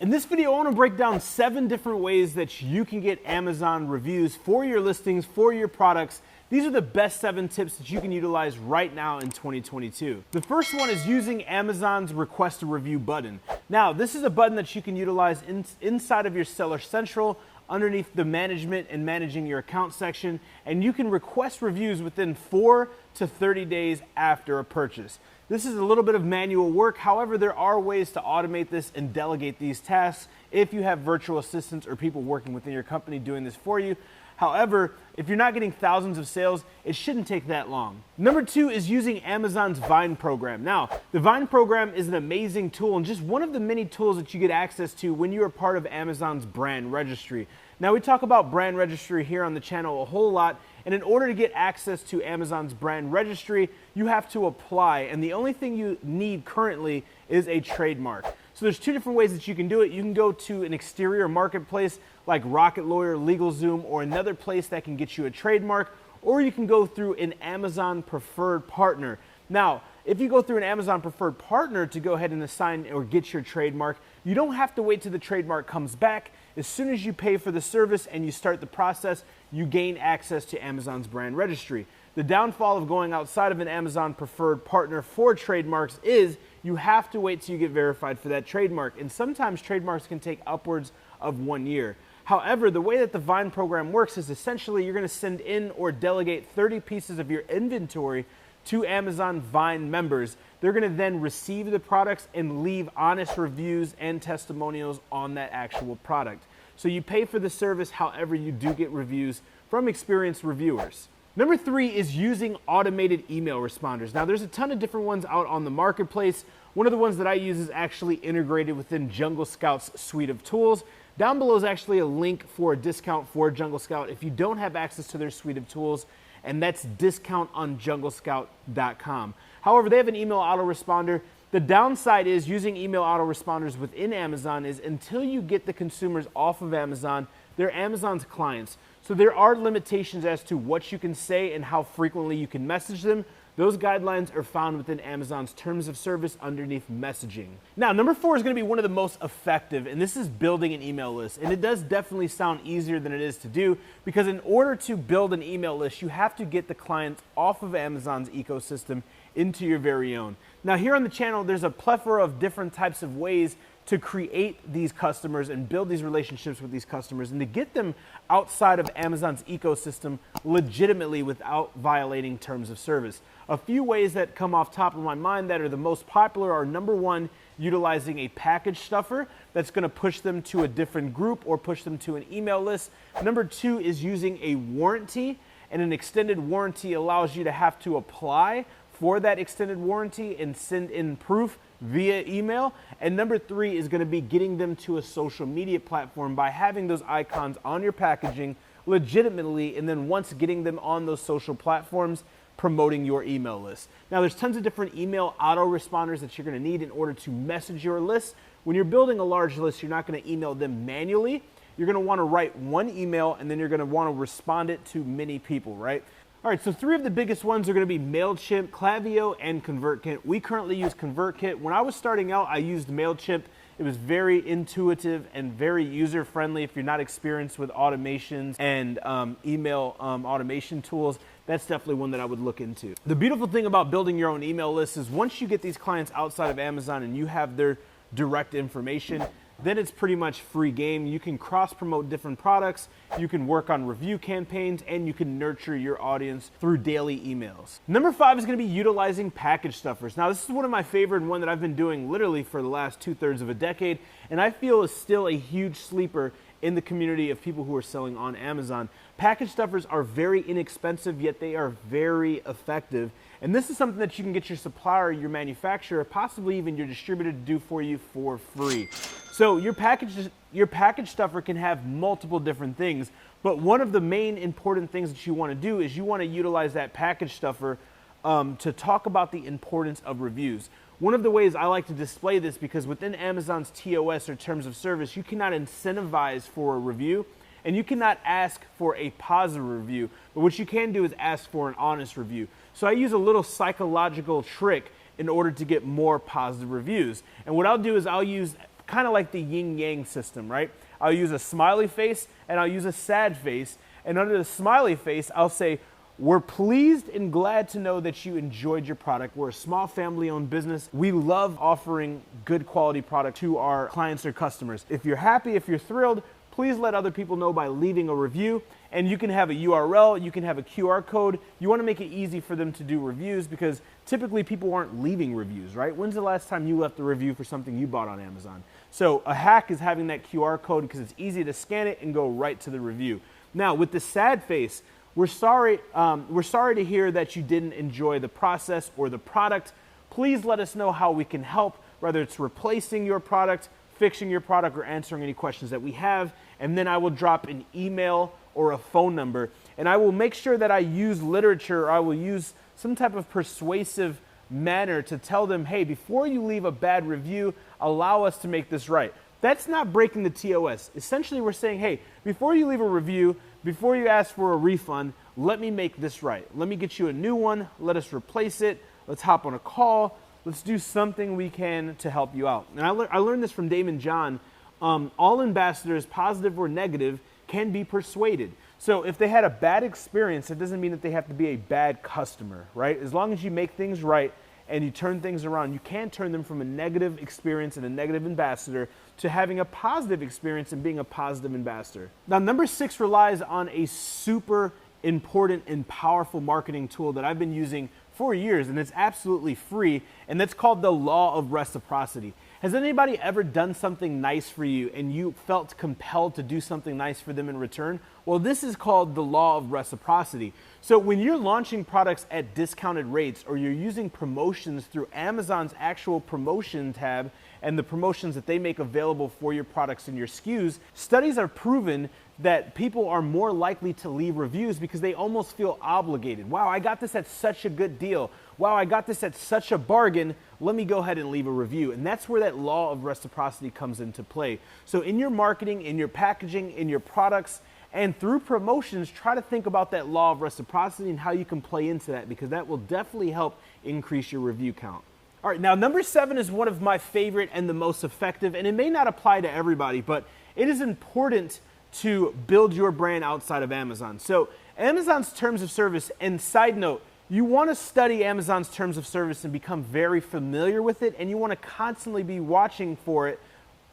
In this video, I want to break down 7 different ways that you can get Amazon reviews for your listings, for your products. These are the best 7 tips that you can utilize right now in 2022. The first one is using Amazon's Request a Review button. Now, this is a button that you can utilize inside of your Seller Central, underneath the management and managing your account section, and you can request reviews within 4 to 30 days after a purchase. This is a little bit of manual work. However, there are ways to automate this and delegate these tasks if you have virtual assistants or people working within your company doing this for you. However, if you're not getting thousands of sales, it shouldn't take that long. Number 2 is using Amazon's Vine program. Now, the Vine program is an amazing tool and just one of the many tools that you get access to when you are part of Amazon's brand registry. Now, we talk about brand registry here on the channel a whole lot, and in order to get access to Amazon's brand registry, you have to apply, and the only thing you need currently is a trademark. So there's 2 different ways that you can do it. You can go to an exterior marketplace like Rocket Lawyer, LegalZoom, or another place that can get you a trademark, or you can go through an Amazon preferred partner. Now, if you go through an Amazon preferred partner to go ahead and assign or get your trademark, you don't have to wait till the trademark comes back. As soon as you pay for the service and you start the process, you gain access to Amazon's brand registry. The downfall of going outside of an Amazon preferred partner for trademarks is you have to wait till you get verified for that trademark, and sometimes trademarks can take upwards of 1 year. However, the way that the Vine program works is essentially you're going to send in or delegate 30 pieces of your inventory to Amazon Vine members. They're going to then receive the products and leave honest reviews and testimonials on that actual product. So you pay for the service, however, you do get reviews from experienced reviewers. Number 3 is using automated email responders. Now, there's a ton of different ones out on the marketplace. One of the ones that I use is actually integrated within Jungle Scout's suite of tools. Down below is actually a link for a discount for Jungle Scout if you don't have access to their suite of tools, and that's discountonjunglescout.com. However, they have an email autoresponder. The downside is using email autoresponders within Amazon is until you get the consumers off of Amazon, they're Amazon's clients. So there are limitations as to what you can say and how frequently you can message them. Those guidelines are found within Amazon's terms of service underneath messaging. Now, number 4 is going to be one of the most effective, and this is building an email list. And it does definitely sound easier than it is to do, because in order to build an email list, you have to get the clients off of Amazon's ecosystem into your very own. Now, here on the channel, there's a plethora of different types of ways to create these customers and build these relationships with these customers and to get them outside of Amazon's ecosystem legitimately without violating terms of service. A few ways that come off top of my mind that are the most popular are, number 1, utilizing a package stuffer that's going to push them to a different group or push them to an email list. Number 2 is using a warranty, and an extended warranty allows you to have to apply for that extended warranty and send in proof via email. And number 3 is going to be getting them to a social media platform by having those icons on your packaging legitimately, and then once getting them on those social platforms, promoting your email list. Now, there's tons of different email autoresponders that you're going to need in order to message your list. When you're building a large list, you're not going to email them manually. You're going to want to write one email, and then you're going to want to respond it to many people, right? All right, so 3 of the biggest ones are going to be MailChimp, Klaviyo, and ConvertKit. We currently use ConvertKit. When I was starting out, I used MailChimp. It was very intuitive and very user-friendly. If you're not experienced with automations and email automation tools, that's definitely one that I would look into. The beautiful thing about building your own email list is once you get these clients outside of Amazon and you have their direct information, then it's pretty much free game. You can cross-promote different products, you can work on review campaigns, and you can nurture your audience through daily emails. Number 5 is going to be utilizing package stuffers. Now, this is one of my favorite and one that I've been doing literally for the last 2/3 of a decade, and I feel is still a huge sleeper in the community of people who are selling on Amazon. Package stuffers are very inexpensive, yet they are very effective. And this is something that you can get your supplier, your manufacturer, possibly even your distributor to do for you for free. So your package stuffer can have multiple different things, but one of the main important things that you want to do is you want to utilize that package stuffer to talk about the importance of reviews. One of the ways I like to display this, because within Amazon's TOS or terms of service, you cannot incentivize for a review and you cannot ask for a positive review, but what you can do is ask for an honest review. So I use a little psychological trick in order to get more positive reviews. And what I'll do is I'll use kind of like the yin yang system, right? I'll use a smiley face and I'll use a sad face. And under the smiley face, I'll say, we're pleased and glad to know that you enjoyed your product. We're a small family-owned business. We love offering good quality product to our clients or customers. If you're happy, if you're thrilled, please let other people know by leaving a review. And you can have a URL, you can have a QR code. You want to make it easy for them to do reviews because typically people aren't leaving reviews, right? When's the last time you left a review for something you bought on Amazon? So a hack is having that QR code because it's easy to scan it and go right to the review. Now with the sad face, we're sorry to hear that you didn't enjoy the process or the product. Please let us know how we can help, whether it's replacing your product, fixing your product, or answering any questions that we have. And then I will drop an email or a phone number. And I will make sure that I use literature, or I will use some type of persuasive manner to tell them, hey, before you leave a bad review, allow us to make this right. That's not breaking the TOS. Essentially, we're saying, hey, before you leave a review, before you ask for a refund, let me make this right. Let me get you a new one. Let us replace it. Let's hop on a call. Let's do something we can to help you out. And I learned this from Damon John. All ambassadors, positive or negative, can be persuaded. So if they had a bad experience, it doesn't mean that they have to be a bad customer, right? As long as you make things right and you turn things around, you can turn them from a negative experience and a negative ambassador to having a positive experience and being a positive ambassador. Now, number 6 relies on a super important and powerful marketing tool that I've been using for years, and it's absolutely free, and that's called the law of reciprocity. Has anybody ever done something nice for you and you felt compelled to do something nice for them in return? Well, this is called the law of reciprocity. So when you're launching products at discounted rates, or you're using promotions through Amazon's actual promotion tab and the promotions that they make available for your products and your SKUs, studies are proven that people are more likely to leave reviews because they almost feel obligated. Wow, I got this at such a good deal. Wow, I got this at such a bargain. Let me go ahead and leave a review. And that's where that law of reciprocity comes into play. So in your marketing, in your packaging, in your products, and through promotions, try to think about that law of reciprocity and how you can play into that, because that will definitely help increase your review count. All right, now number 7 is one of my favorite and the most effective, and it may not apply to everybody, but it is important to build your brand outside of Amazon. So Amazon's terms of service, and side note, you want to study Amazon's terms of service and become very familiar with it, and you want to constantly be watching for it.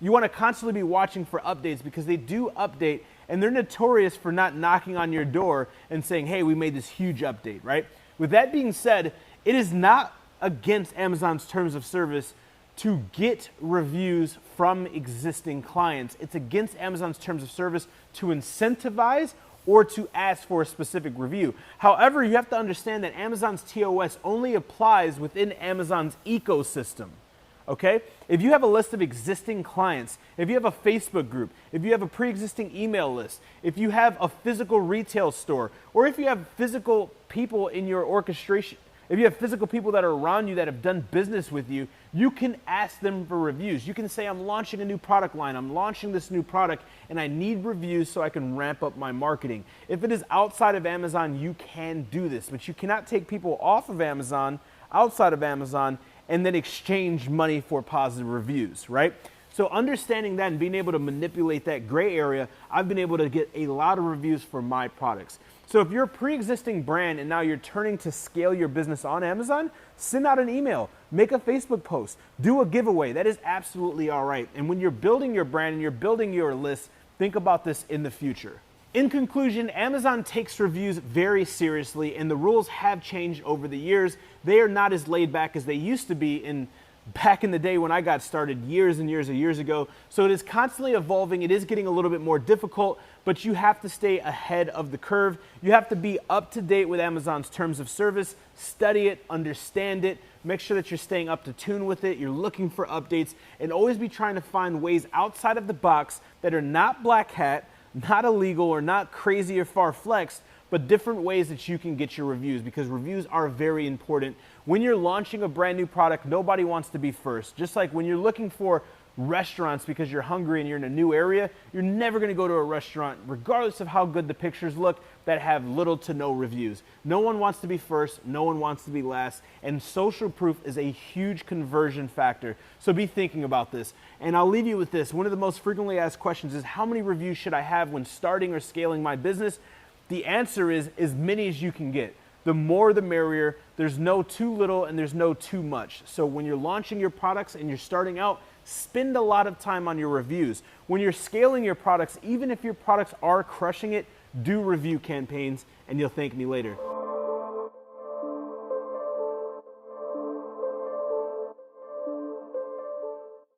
You want to constantly be watching for updates, because they do update, and they're notorious for not knocking on your door and saying, hey, we made this huge update, right? With that being said, it is not against Amazon's terms of service to get reviews from existing clients. It's against Amazon's terms of service to incentivize or to ask for a specific review. However, you have to understand that Amazon's TOS only applies within Amazon's ecosystem. Okay? If you have a list of existing clients, if you have a Facebook group, if you have a pre-existing email list, if you have a physical retail store, or if you have physical people in your orchestration, if you have physical people that are around you that have done business with you, you can ask them for reviews. You can say, I'm launching a new product line, I'm launching this new product, and I need reviews so I can ramp up my marketing. If it is outside of Amazon, you can do this, but you cannot take people off of Amazon, outside of Amazon, and then exchange money for positive reviews, right? So understanding that and being able to manipulate that gray area, I've been able to get a lot of reviews for my products. So if you're a pre-existing brand and now you're turning to scale your business on Amazon, send out an email, make a Facebook post, do a giveaway. That is absolutely all right. And when you're building your brand and you're building your list, think about this in the future. In conclusion, Amazon takes reviews very seriously, and the rules have changed over the years. They are not as laid back as they used to be back in the day when I got started years and years ago. So it is constantly evolving. It is getting a little bit more difficult, but you have to stay ahead of the curve. You have to be up to date with Amazon's terms of service, study it, understand it, make sure that you're staying up to tune with it, you're looking for updates, and always be trying to find ways outside of the box that are not black hat, not illegal, or not crazy or far-fetched, but different ways that you can get your reviews, because reviews are very important. When you're launching a brand new product, nobody wants to be first. Just like when you're looking for restaurants because you're hungry and you're in a new area, you're never going to go to a restaurant, regardless of how good the pictures look, that have little to no reviews. No one wants to be first, no one wants to be last, and social proof is a huge conversion factor. So be thinking about this. And I'll leave you with this. One of the most frequently asked questions is, how many reviews should I have when starting or scaling my business? The answer is as many as you can get. The more the merrier. There's no too little and there's no too much. So when you're launching your products and you're starting out, spend a lot of time on your reviews. When you're scaling your products, even if your products are crushing it, do review campaigns and you'll thank me later.